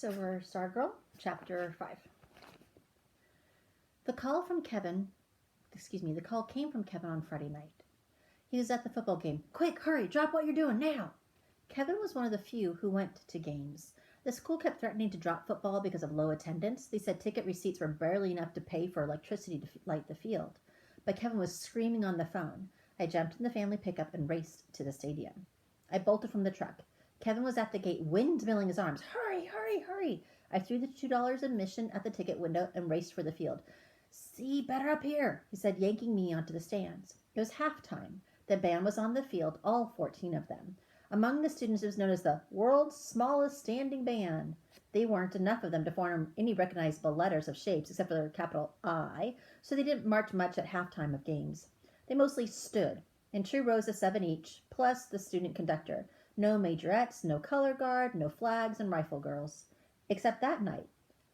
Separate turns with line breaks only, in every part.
So we're Stargirl, chapter 5. The call came from Kevin on Friday night. He was at the football game. Quick, hurry, drop what you're doing now. Kevin was one of the few who went to games. The school kept threatening to drop football because of low attendance. They said ticket receipts were barely enough to pay for electricity to light the field. But Kevin was screaming on the phone. I jumped in the family pickup and raced to the stadium. I bolted from the truck. Kevin was at the gate, windmilling his arms. Hurry, hurry, hurry. I threw the $2 admission at the ticket window and raced for the field. See, better up here, he said, yanking me onto the stands. It was halftime. The band was on the field, all 14 of them. Among the students, it was known as the world's smallest standing band. They weren't enough of them to form any recognizable letters of shapes except for their capital I, so they didn't march much at halftime of games. They mostly stood, in 2 rows of 7 each, plus the student conductor. No majorettes, no color guard, no flags, and rifle girls. Except that night.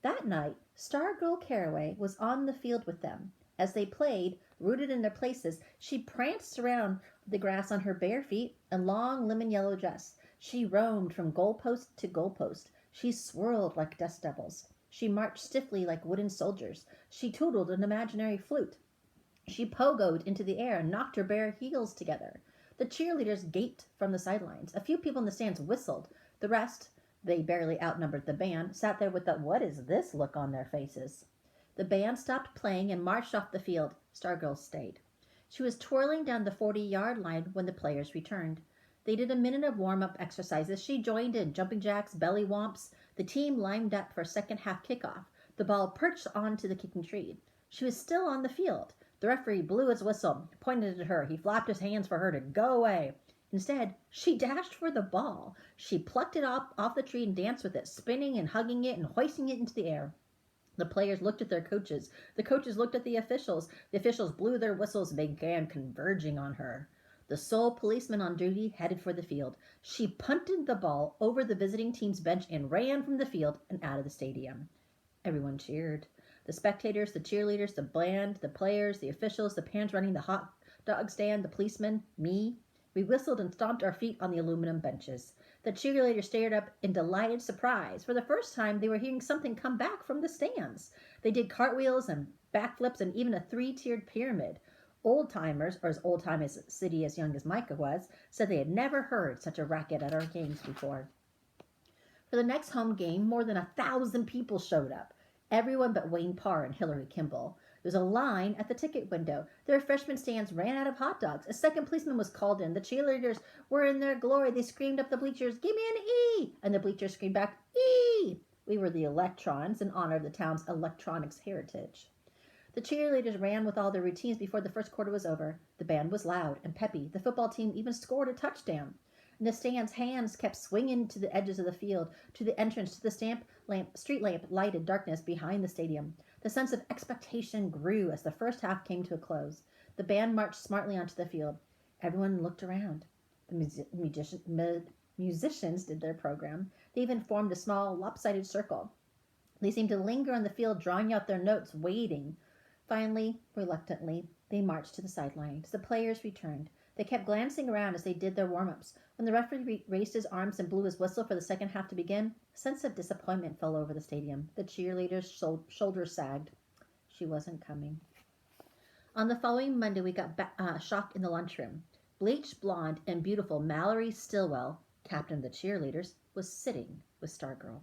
That night, Stargirl Caraway was on the field with them. As they played, rooted in their places, she pranced around the grass on her bare feet and long lemon yellow dress. She roamed from goalpost to goalpost. She swirled like dust devils. She marched stiffly like wooden soldiers. She tootled an imaginary flute. She pogoed into the air and knocked her bare heels together. The cheerleaders gaped from the sidelines. A few people in the stands whistled. The rest, they barely outnumbered the band, sat there with the "what is this" look on their faces. The band stopped playing and marched off the field. Stargirl stayed. She was twirling down the 40-yard line when the players returned. They did a minute of warm-up exercises. She joined in, jumping jacks, belly whomps. The team lined up for a second-half kickoff. The ball perched onto the kicking tree. She was still on the field. The referee blew his whistle, pointed at her. He flapped his hands for her to go away. Instead, she dashed for the ball. She plucked it off the tree and danced with it, spinning and hugging it and hoisting it into the air. The players looked at their coaches. The coaches looked at the officials. The officials blew their whistles and began converging on her. The sole policeman on duty headed for the field. She punted the ball over the visiting team's bench and ran from the field and out of the stadium. Everyone cheered. The spectators, the cheerleaders, the band, the players, the officials, the parents running the hot dog stand, the policeman, me. We whistled and stomped our feet on the aluminum benches. The cheerleaders stared up in delighted surprise. For the first time, they were hearing something come back from the stands. They did cartwheels and backflips and even a 3-tiered pyramid. Old-timers, or as old-time as city as young as Micah was, said they had never heard such a racket at our games before. For the next home game, more than 1,000 people showed up. Everyone but Wayne Parr and Hillary Kimball. There was a line at the ticket window. Their freshman stands ran out of hot dogs. A second policeman was called in. The cheerleaders were in their glory. They screamed up the bleachers, "Give me an E!" And the bleachers screamed back, "E!" We were the Electrons in honor of the town's electronics heritage. The cheerleaders ran with all their routines before the first quarter was over. The band was loud and peppy. The football team even scored a touchdown. In the stands, hands kept swinging to the edges of the field, to the entrance, to the street lamp lighted darkness behind the stadium. The sense of expectation grew as the first half came to a close. The band marched smartly onto the field. Everyone looked around. The musicians did their program. They even formed a small, lopsided circle. They seemed to linger on the field, drawing out their notes, waiting. Finally, reluctantly, they marched to the sidelines. The players returned. They kept glancing around as they did their warm-ups. When the referee raised his arms and blew his whistle for the second half to begin, a sense of disappointment fell over the stadium. The cheerleaders' shoulders sagged. She wasn't coming. On the following Monday, we got shocked in the lunchroom. Bleached blonde and beautiful Mallory Stillwell, captain of the cheerleaders, was sitting with Stargirl.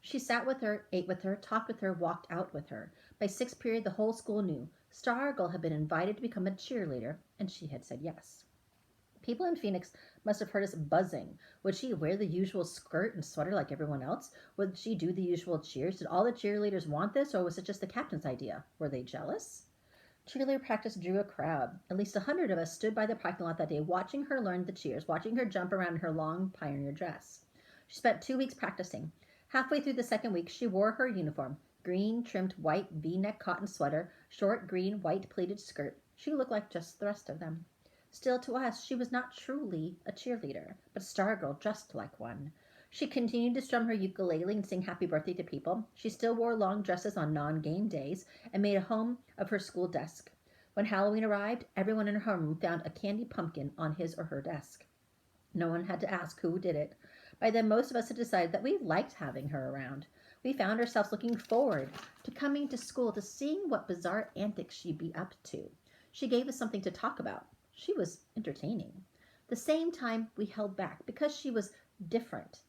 She sat with her, ate with her, talked with her, walked out with her. By 6th period, the whole school knew. Stargirl had been invited to become a cheerleader, and she had said yes. People in Phoenix must have heard us buzzing. Would she wear the usual skirt and sweater like everyone else? Would she do the usual cheers? Did all the cheerleaders want this, or was it just the captain's idea? Were they jealous? Cheerleader practice drew a crowd. At least 100 of us stood by the parking lot that day, watching her learn the cheers, watching her jump around in her long pioneer dress. She spent 2 weeks practicing. Halfway through the second week, she wore her uniform, green trimmed white V-neck cotton sweater, short green white pleated skirt. She looked like just the rest of them. Still, to us, she was not truly a cheerleader, but Stargirl dressed like one. She continued to strum her ukulele and sing happy birthday to people. She still wore long dresses on non-game days and made a home of her school desk. When Halloween arrived, everyone in her room found a candy pumpkin on his or her desk. No one had to ask who did it. By then, most of us had decided that we liked having her around. We found ourselves looking forward to coming to school to seeing what bizarre antics she'd be up to. She gave us something to talk about. She was entertaining. The same time we held back because she was different.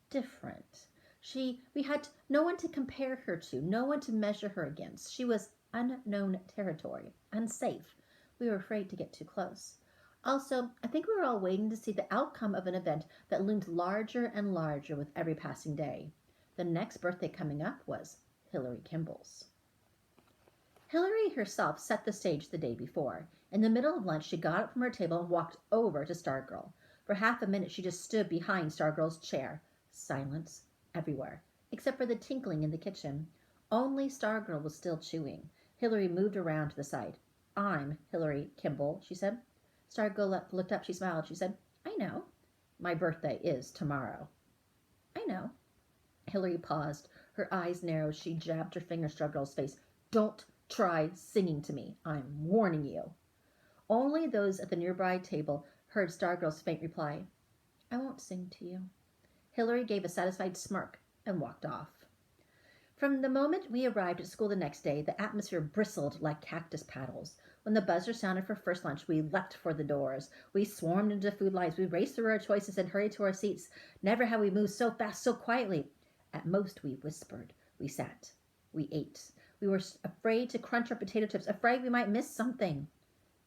Different. We had no one to compare her to, no one to measure her against. She was unknown territory, unsafe. We were afraid to get too close. Also, I think we were all waiting to see the outcome of an event that loomed larger and larger with every passing day. The next birthday coming up was Hillary Kimball's. Hillary herself set the stage the day before. In the middle of lunch, she got up from her table and walked over to Stargirl. For half a minute, she just stood behind Stargirl's chair. Silence everywhere, except for the tinkling in the kitchen. Only Stargirl was still chewing. Hillary moved around to the side. "I'm Hillary Kimball," she said. Stargirl looked up. She smiled. She said, "I know. My birthday is tomorrow." "I know." Hillary paused. Her eyes narrowed. She jabbed her finger Stargirl's face. "Don't try singing to me. I'm warning you." Only those at the nearby table heard Stargirl's faint reply, "I won't sing to you." Hillary gave a satisfied smirk and walked off. From the moment we arrived at school the next day, the atmosphere bristled like cactus paddles. When the buzzer sounded for first lunch, we leapt for the doors. We swarmed into food lines. We raced through our choices and hurried to our seats. Never had we moved so fast, so quietly. At most, we whispered. We sat. We ate. We were afraid to crunch our potato chips, afraid we might miss something.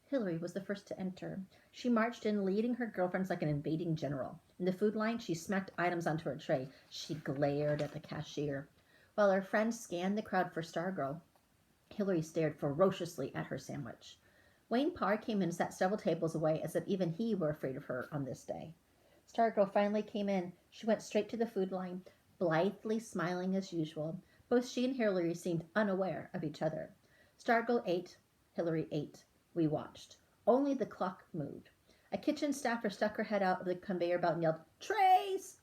Hillary was the first to enter. She marched in, leading her girlfriends like an invading general. In the food line, she smacked items onto her tray. She glared at the cashier. While her friends scanned the crowd for Stargirl, Hillary stared ferociously at her sandwich. Wayne Parr came in and sat several tables away, as if even he were afraid of her on this day. Stargirl finally came in. She went straight to the food line, blithely smiling as usual. Both she and Hillary seemed unaware of each other. Stargirl ate. Hillary ate. We watched. Only the clock moved. A kitchen staffer stuck her head out of the conveyor belt and yelled, "Trays!"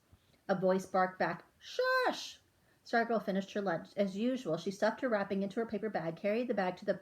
A voice barked back, "Shush!" Stargirl finished her lunch. As usual, she stuffed her wrapping into her paper bag, carried the bag to the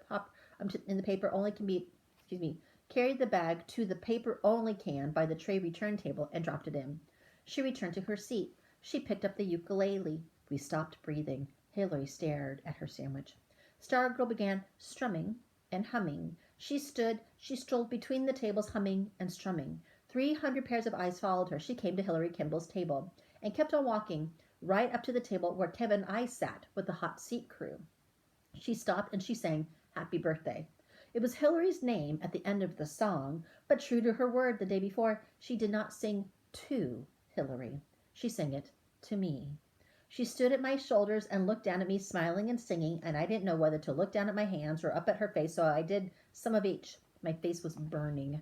carried the bag to the paper only can by the tray return table and dropped it in. She returned to her seat. She picked up the ukulele. We stopped breathing. Hillary stared at her sandwich. Stargirl began strumming and humming. She strolled between the tables, humming and strumming. 300 pairs of eyes followed her. She came to Hillary Kimball's table and kept on walking right up to the table where Kevin and I sat with the hot seat crew. She stopped and she sang "Happy Birthday." It was Hillary's name at the end of the song, but true to her word the day before, she did not sing to Hillary. She sang it to me. She stood at my shoulders and looked down at me, smiling and singing, and I didn't know whether to look down at my hands or up at her face, so I did some of each. My face was burning.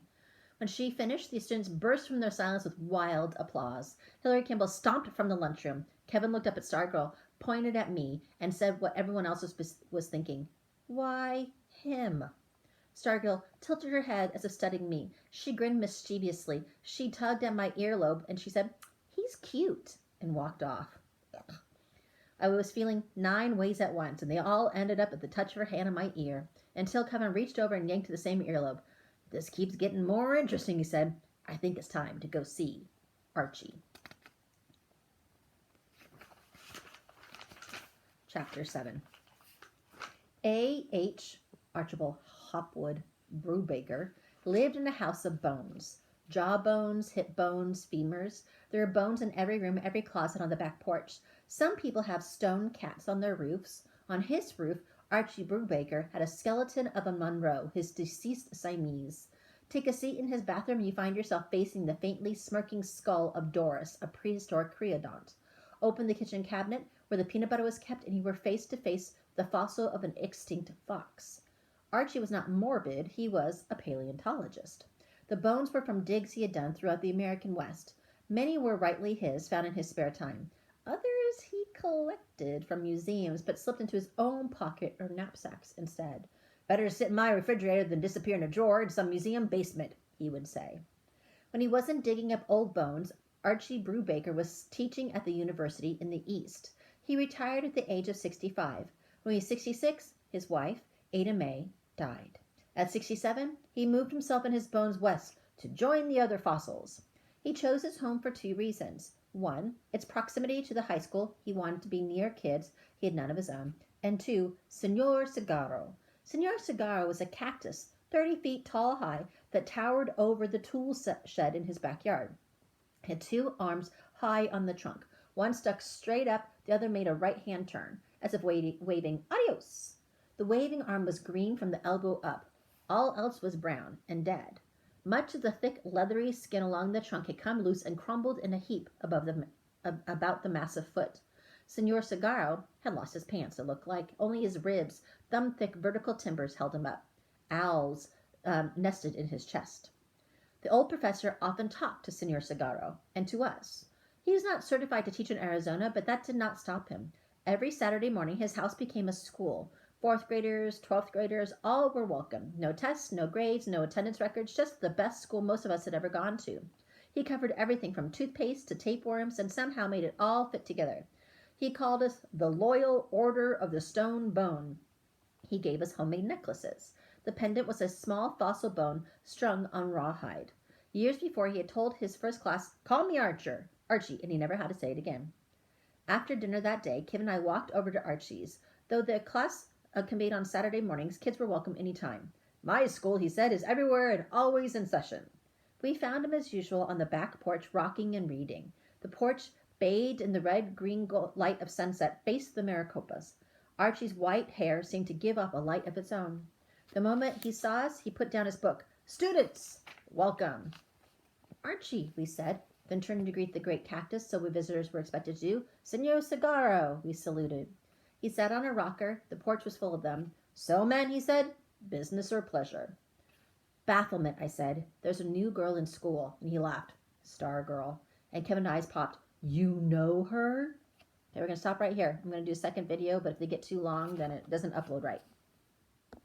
When she finished, the students burst from their silence with wild applause. Hillary Kimball stomped from the lunchroom. Kevin looked up at Stargirl, pointed at me, and said what everyone else was thinking. "Why him?" Stargirl tilted her head as if studying me. She grinned mischievously. She tugged at my earlobe, and she said, "He's cute," and walked off. Ugh. I was feeling 9 ways at once, and they all ended up at the touch of her hand on my ear, until Kevin reached over and yanked the same earlobe. "This keeps getting more interesting," he said. "I think it's time to go see Archie." Chapter 7. A.H. Archibald Hopwood Brubaker lived in a house of bones. Jaw bones, hip bones, femurs. There are bones in every room, every closet, on the back porch. Some people have stone cats on their roofs. On his roof, Archie Brubaker had a skeleton of a Monroe, his deceased Siamese. Take a seat in his bathroom and you find yourself facing the faintly smirking skull of Doris, a prehistoric creodont. Open the kitchen cabinet where the peanut butter was kept and you were face to face with the fossil of an extinct fox. Archie was not morbid, he was a paleontologist. The bones were from digs he had done throughout the American West. Many were rightly his, found in his spare time. Others he collected from museums, but slipped into his own pocket or knapsacks instead. "Better sit in my refrigerator than disappear in a drawer in some museum basement," he would say. When he wasn't digging up old bones, Archie Brubaker was teaching at the university in the East. He retired at the age of 65. When he was 66, his wife, Ada May, died. At 67, he moved himself and his bones west to join the other fossils. He chose his home for 2 reasons. One, its proximity to the high school. He wanted to be near kids. He had none of his own. And two, Senor Cigarro. Senor Cigarro was a cactus, 30 feet tall high, that towered over the tool shed in his backyard. It had two arms high on the trunk. One stuck straight up, the other made a right-hand turn, as if waving adios. The waving arm was green from the elbow up. All else was brown and dead. Much of the thick, leathery skin along the trunk had come loose and crumbled in a heap about the massive foot. Senor Cigarro had lost his pants, it looked like. Only his ribs, thumb-thick vertical timbers, held him up. Owls nested in his chest. The old professor often talked to Senor Cigarro and to us. He was not certified to teach in Arizona, but that did not stop him. Every Saturday morning, his house became a school. 4th graders, 12th graders, all were welcome. No tests, no grades, no attendance records, just the best school most of us had ever gone to. He covered everything from toothpaste to tapeworms and somehow made it all fit together. He called us the Loyal Order of the Stone Bone. He gave us homemade necklaces. The pendant was a small fossil bone strung on rawhide. Years before, he had told his first class, "Call me Archie," and he never had to say it again. After dinner that day, Kim and I walked over to Archie's. Though the class convened on Saturday mornings, kids were welcome any time. "My school," he said, "is everywhere and always in session." We found him as usual on the back porch, rocking and reading. The porch, bathed in the red-green light of sunset, faced the Maricopas. Archie's white hair seemed to give off a light of its own. The moment he saw us, he put down his book. "Students, welcome." "Archie," we said, then turning to greet the great cactus, so we visitors were expected to do. "Senor Cigarro," we saluted. He sat on a rocker. The porch was full of them. "So, men," he said, "business or pleasure?" "Bafflement," I said. "There's a new girl in school." And he laughed. "Star girl." And Kevin's eyes popped. "You know her?" Okay, we're going to stop right here. I'm going to do a second video, but if they get too long, then it doesn't upload right.